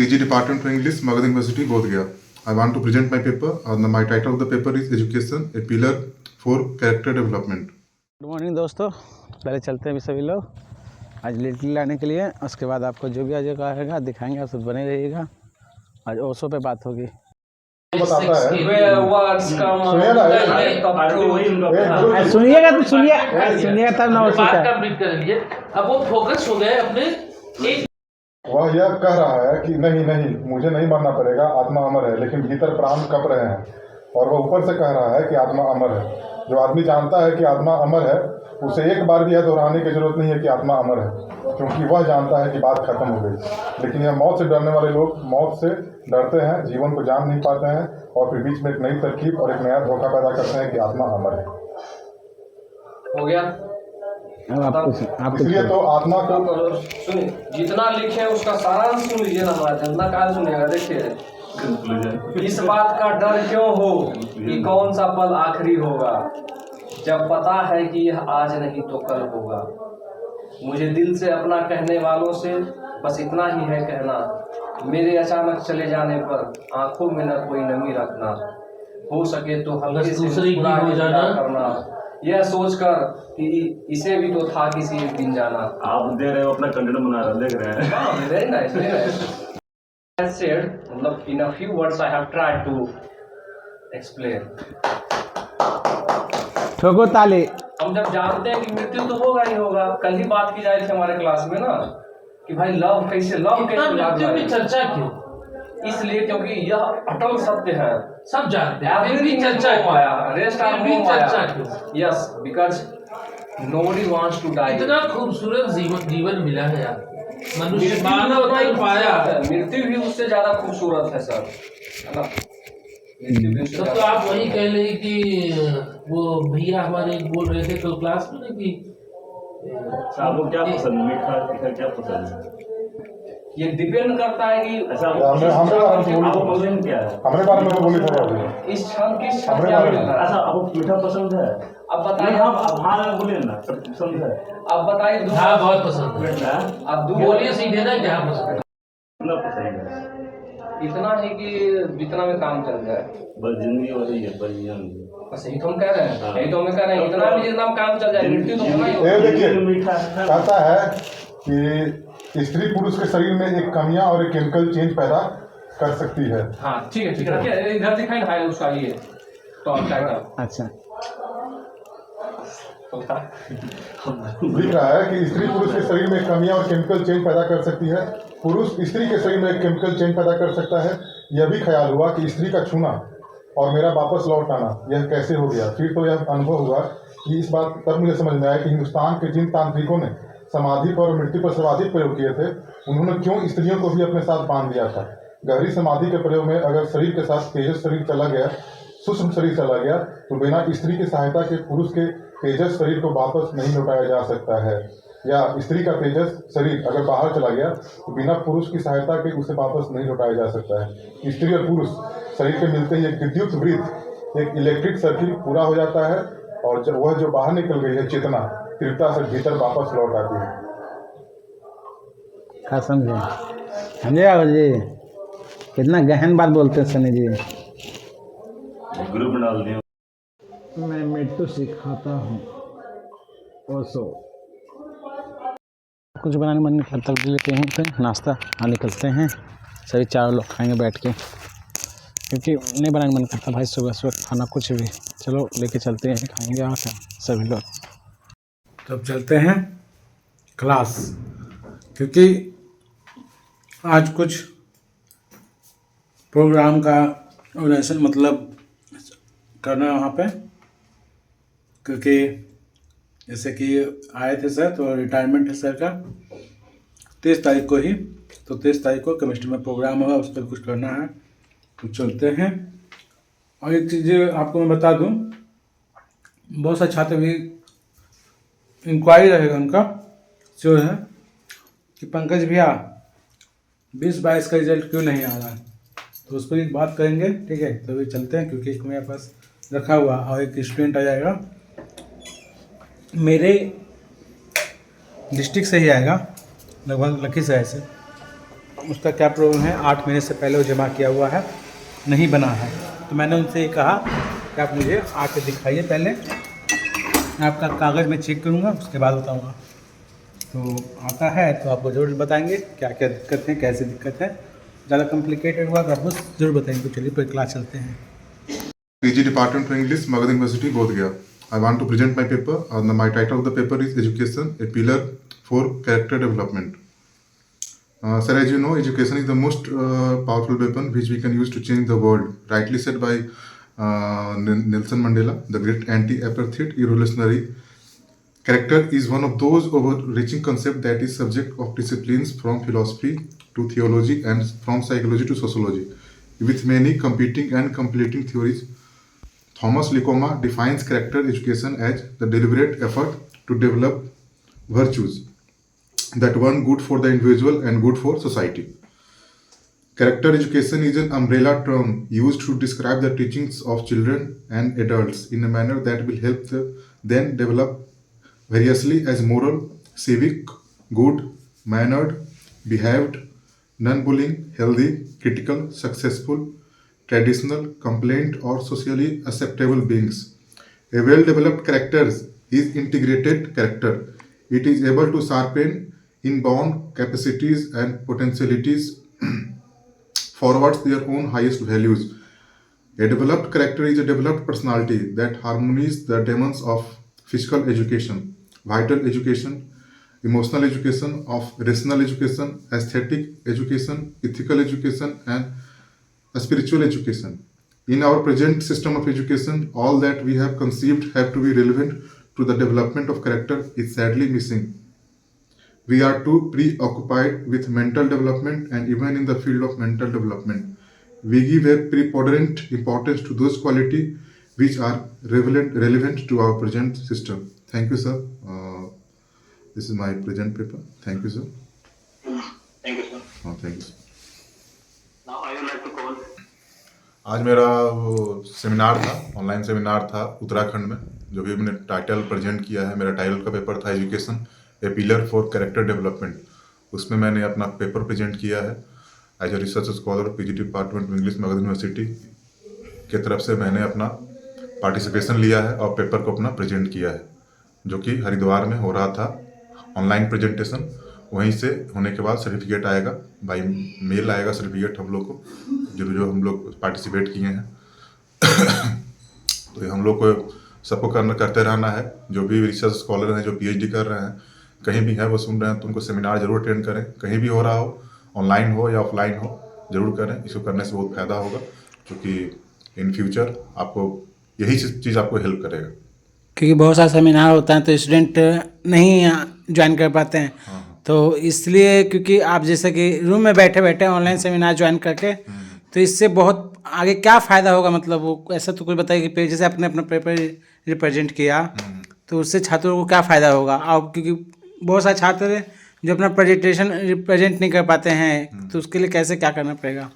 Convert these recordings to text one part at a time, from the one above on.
PG Department of English, Magadha University, Bodh Gaya. I want to present my paper. My title of the paper is Education, a Pillar for Character Development. Good morning दोस्तों, पहले चलते हैं अभी सभी लोग आज little लाने के लिए। उसके बाद आपको जो भी आज आएगा दिखाएंगे, आप सब बने रहिएगा। आज ओशो पे बात होगी। सुनिएगा तो सुनिएगा तब ना ओशो का अब वो फोकस हो गए अपने। वह यह कह रहा है कि नहीं मुझे नहीं मरना पड़ेगा, आत्मा अमर है, लेकिन भीतर प्राण कप रहे हैं। और वह ऊपर से कह रहा है कि आत्मा अमर है। जो आदमी जानता है कि आत्मा अमर है, उसे एक बार भी यह दोहराने की जरूरत नहीं है कि आत्मा अमर है, क्योंकि वह जानता है कि बात खत्म हो गई। लेकिन यह मौत से डरने वाले लोग मौत से डरते हैं, जीवन को जान नहीं पाते हैं, और फिर बीच में एक नई तरकीब और एक नया धोखा पैदा करते हैं कि आत्मा अमर है। हो गया। इसलिए तो आत्मा को सुनिए, जितना लिखे उसका सारांश सुन लीजिए ना, हमारा जितना काल सुनिएगा। देखिए, इस बात का डर क्यों हो कि कौन सा पल आखिरी होगा, जब पता है कि यह आज नहीं तो कल होगा। मुझे दिल से अपना कहने वालों से बस इतना ही है कहना, मेरे अचानक चले जाने पर आंखों में न कोई नमी रखना, हो सके तो हल्के से करना, यह सोचकर कि इसे भी तो था किसी एक दिन जाना। आप दे रहे हो अपना कंटेंट बना रहे, देख रहे हैं। Very nice, very nice. I said, मतलब in a few words I have tried to explain. ठोको ताली। हम जब जानते हैं कि मृत्यु तो होगा ही होगा। कल ही बात की जा रही थी हमारे क्लास में ना कि भाई लव कैसे मृत्यु की चर्चा क्यों? इसलिए क्योंकि यह अटल सत्य है, सब जानते हैं। एवरीथिंग चर्चा पाया, रेस्ट आर होम चर्चा क्यों? Yes, because nobody wants to die. इतना खूबसूरत जीवन मिला है यार, मनुष्य मानव नहीं पाया। मृत्यु भी उससे ज्यादा खूबसूरत है सर, है ना? तो आप वही कह रहे कि वो भैया हमारे बोल रहे थे कल क्लास में कि आपको क्या पसंद, मीठा तीखा क्या पसंद है? ये डिपेंड करता है कि ऐसा हमने पसंद क्या है? हमारे बारे में तो बोली था इस क्षण किस क्षण क्या मिल रहा है। ऐसा आपको मीठा पसंद है? अब बताइए। हाँ बोलिए ना, पसंद है। अब बताइए। हाँ बहुत पसंद है। अब बोलिए सीधे ना क्या पसंद है? कितना पसंद है? इतना है कि जितना में काम चल जाए, बस जिंदगी हो रही है, बस यही तो हम कह रहे हैं, यही तो हमें कह रहे हैं, इतना भी जितना में काम चल जाए, मृत्यु तो होना ही होगा। देखिए, मीठा कहता है कि स्त्री पुरुष के शरीर में एक कमियां और एक केमिकल चेंज पैदा कर सकती है। हाँ ठीक है, ठीक है, इधर दिखाई ना है उसका ये तो अच्छा दिख रहा है कि स्त्री पुरुष के शरीर में कमियां और केमिकल चेंज पैदा कर सकती है, पुरुष स्त्री के शरीर में एक केमिकल चेंज पैदा कर सकता है। यह भी ख्याल हुआ कि स्त्री का छूना और मेरा वापस लौट आना यह कैसे हो गया। फिर तो यह अनुभव हुआ कि इस बात तब मुझे समझ में आया कि हिंदुस्तान के जिन तांत्रिकों ने समाधि पर और मृत्यु पर सर्वाधिक प्रयोग किए थे, उन्होंने क्यों स्त्रियों को भी अपने साथ बांध दिया था। गहरी समाधि के प्रयोग में अगर शरीर के साथ तेजस शरीर चला गया, सूक्ष्म शरीर चला गया, तो बिना स्त्री की सहायता के पुरुष के तेजस शरीर को वापस नहीं लौटाया जा सकता है। या स्त्री का तेजस शरीर अगर बाहर चला गया तो बिना पुरुष की सहायता के उसे वापस नहीं लौटाया जा सकता है। स्त्री और पुरुष शरीर के मिलते ही एक विद्युत वृत्त, एक इलेक्ट्रिक सर्किट पूरा हो जाता है, और जब वह जो बाहर निकल गई है चेतना तीव्रता से भीतर वापस लौट आती है। हाँ समझे राहुल जी, कितना गहन बात बोलते हैं सनी जी। ग्रुप डाल दिया। मैं मृत्यु सिखाता हूँ ओशो। कुछ बनाने मन नहीं करता, लेते हैं फिर नाश्ता निकलते हैं। सभी चार लोग खाएंगे बैठ के, क्योंकि नहीं बनाने मन करता भाई सुबह सुबह खाना कुछ भी। चलो लेके चलते हैं, खाएंगे और सभी लोग। तब चलते हैं क्लास, क्योंकि आज कुछ प्रोग्राम का ऑर्गेनाइजेशन मतलब करना है वहाँ पे, क्योंकि जैसे कि आए थे सर, तो रिटायरमेंट है सर का 23 तारीख को ही, तो 23 तारीख को केमिस्ट्री में प्रोग्राम होगा, उस पर कुछ करना है, तो चलते हैं। और एक चीज़ आपको मैं बता दूं, बहुत सारे छात्र भी इंक्वायरी रहेगा उनका जो है कि पंकज भैया 20-22 का रिजल्ट क्यों नहीं आ रहा है, तो उस पर एक बात करेंगे, ठीक है। तो अभी चलते हैं, क्योंकि एक मेरे पास रखा हुआ और एक स्टूडेंट आ जाएगा मेरे डिस्ट्रिक्ट से ही आएगा, लगभग लखीसराय से, उसका क्या प्रॉब्लम है, 8 महीने से पहले वो जमा किया हुआ है, नहीं बना है। तो मैंने उनसे ये कहा कि आप मुझे आके दिखाइए पहले, मैं आपका कागज़ में चेक करूँगा, उसके बाद बताऊँगा। तो आता है तो आपको ज़रूर बताएंगे क्या क्या दिक्कत है, कैसे दिक्कत है। ज़्यादा कॉम्प्लिकेटेड हुआ तो आपको ज़रूर बताएंगे। तो चलिए फिर क्लास चलते हैं। PG Department of English, Magad University, Bodh Gaya. I want to present my paper. My title of the paper is Education, a Pillar for Character Development. Sir, as you know, education is the most powerful weapon which we can use to change the world. Rightly said by Nelson Mandela, the great anti-apartheid revolutionary. Character is one of those overreaching concepts that is subject of disciplines from philosophy to theology and from psychology to sociology, with many competing and completing theories. Thomas Likoma defines character education as the deliberate effort to develop virtues that one good for the individual and good for society. Character education is an umbrella term used to describe the teachings of children and adults in a manner that will help them develop variously as moral, civic, good, mannered, behaved, non-bullying, healthy, critical, successful, traditional, compliant, or socially acceptable beings. A well-developed character is integrated character. It is able to sharpen inborn capacities and potentialities forwards their own highest values. A developed character is a developed personality that harmonies the demons of physical education, vital education, emotional education, of rational education, aesthetic education, ethical education, and spiritual education. In our present system of education, all that we have conceived have to be relevant to the development of character is sadly missing. We are too preoccupied with mental development, and even in the field of mental development, we give a preponderant importance to those qualities which are relevant to our present system. Thank you, sir. This is my present paper. Thank you, sir. Thank you, sir. Thank you, sir. Now I would like to call. आज मेरा वो seminar था, online seminar था उत्तराखंड में, जो भी मैंने title present किया है। मेरा टाइटल का पेपर था education, a pillar for character development. उसमें मैंने अपना पेपर प्रेजेंट किया है as a research scholar PG department of English Magadh university के तरफ से। मैंने अपना पार्टिसिपेशन लिया है और पेपर को अपना प्रेजेंट किया है, जो कि हरिद्वार में हो रहा था ऑनलाइन प्रेजेंटेशन। वहीं से होने के बाद सर्टिफिकेट आएगा, बाई मेल आएगा सर्टिफिकेट हम लोग को, जो हम लोग पार्टिसिपेट किए हैं। तो हम लोग को सबको करते रहना है। जो भी रिसर्च स्कॉलर हैं, जो PhD कर रहे हैं, कहीं भी है वो सुन रहे हैं, तो उनको सेमिनार जरूर अटेंड करें। कहीं भी हो रहा हो, ऑनलाइन हो या ऑफलाइन हो, जरूर करें। इसको करने से बहुत फ़ायदा होगा, क्योंकि इन फ्यूचर आपको यही चीज़ आपको हेल्प करेगा। क्योंकि बहुत सारे सेमिनार होता है तो स्टूडेंट नहीं ज्वाइन कर पाते हैं। तो इसलिए, क्योंकि आप जैसे कि रूम में बैठे बैठे ऑनलाइन सेमिनार ज्वाइन करके, तो इससे बहुत आगे क्या फ़ायदा होगा, मतलब वो ऐसा तो कुछ बताइए कि जैसे आपने अपना पेपर रिप्रेजेंट किया तो उससे छात्रों को क्या फ़ायदा होगा। अब क्योंकि बहुत सारे छात्र जो अपना प्रेजेंटेशन रिप्रेजेंट नहीं कर पाते हैं, तो उसके लिए कैसे क्या करना पड़ेगा।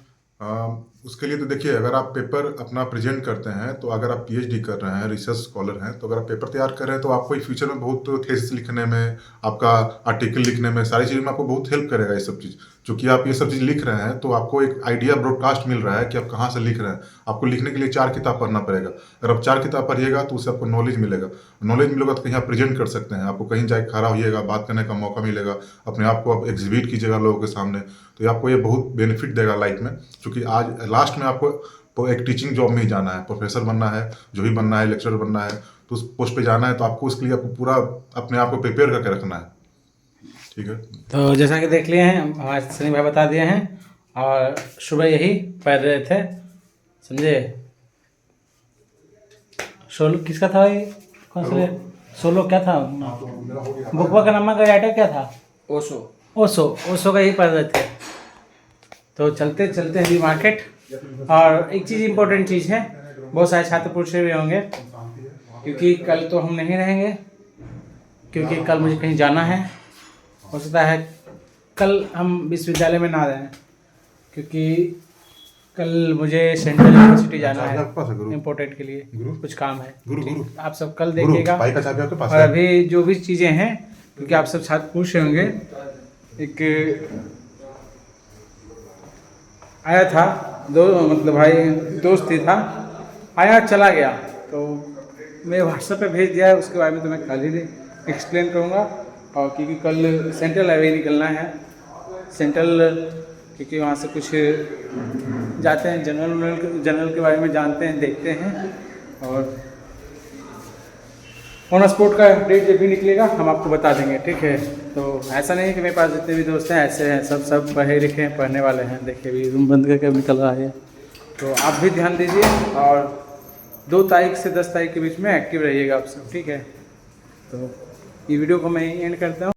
उसके लिए तो देखिए, अगर आप पेपर अपना प्रेजेंट करते हैं, तो अगर आप PhD कर रहे हैं, रिसर्च स्कॉलर हैं, तो अगर आप पेपर तैयार कर रहे हैं तो आपको फ्यूचर में बहुत थेसिस लिखने में, आपका आर्टिकल लिखने में, सारी चीज़ों में आपको बहुत हेल्प करेगा ये सब चीज़। क्योंकि आप ये सब चीज़ लिख रहे हैं तो आपको एक आइडिया ब्रॉडकास्ट मिल रहा है कि आप कहाँ से लिख रहे हैं। आपको लिखने के लिए 4 किताब पढ़ना पड़ेगा। अगर आप 4 किताब पढ़िएगा तो उससे आपको नॉलेज मिलेगा। नॉलेज मिलेगा तो कहीं आप प्रेजेंट कर सकते हैं। आपको कहीं जाके खड़ा होइएगा, बात करने का मौका मिलेगा, अपने आप को आप एग्जिबिट कीजिएगा लोगों के सामने, तो आपको ये बहुत बेनिफिट देगा लाइफ में। क्योंकि आज लास्ट में आपको एक टीचिंग जॉब में ही जाना है, प्रोफेसर बनना है, जो भी बनना है, लेक्चरर बनना है, तो उस पोस्ट पे जाना है, तो आपको उसके लिए आपको पूरा अपने आप को प्रिपेयर करके रखना है। ठीक है, तो जैसा कि देख लिए हैं, हमारे सनी भाई बता दिए हैं, और सुबह यही पढ़ रहे थे, समझे। सोलो किसका था ये, कौन सा सोलो क्या था, बुकवा का नाम का राइटर क्या था, ओशो का ही पढ़ रहे थे। तो चलते चलते हैं मार्केट। और एक चीज़ इम्पोर्टेंट चीज़ है, बहुत सारे छात्र पूछ रहे होंगे, क्योंकि कल तो हम नहीं रहेंगे, क्योंकि कल मुझे कहीं जाना है। हो सकता है कल हम विश्वविद्यालय में ना रहें, क्योंकि कल मुझे सेंट्रल यूनिवर्सिटी जाना है इम्पोर्टेंट के लिए, कुछ काम है। आप सब कल देखिएगा। और अभी जो भी चीज़ें हैं, क्योंकि आप सब छात्र पूछ रहे होंगे, एक आया था, मतलब भाई दोस्त ही था, आया चला गया, तो मैं व्हाट्सएप पे भेज दिया है। उसके बारे में तो मैं कल ही एक्सप्लेन करूँगा। और क्योंकि कल सेंट्रल हाईवे निकलना है, सेंट्रल, क्योंकि वहाँ से कुछ जाते हैं, जनरल के बारे में जानते हैं, देखते हैं। और ऑन स्पॉट का डेट जब भी निकलेगा हम आपको बता देंगे, ठीक है। तो ऐसा नहीं है कि मेरे पास जितने भी दोस्त हैं ऐसे हैं, सब पढ़े लिखे हैं, पढ़ने वाले हैं। देखिए अभी रूम बंद करके निकल रहा है। तो आप भी ध्यान दीजिए और 2 तारीख से 10 तारीख के बीच में एक्टिव रहिएगा आप सब, ठीक है। तो ये वीडियो को मैं यहीं एंड करता हूँ।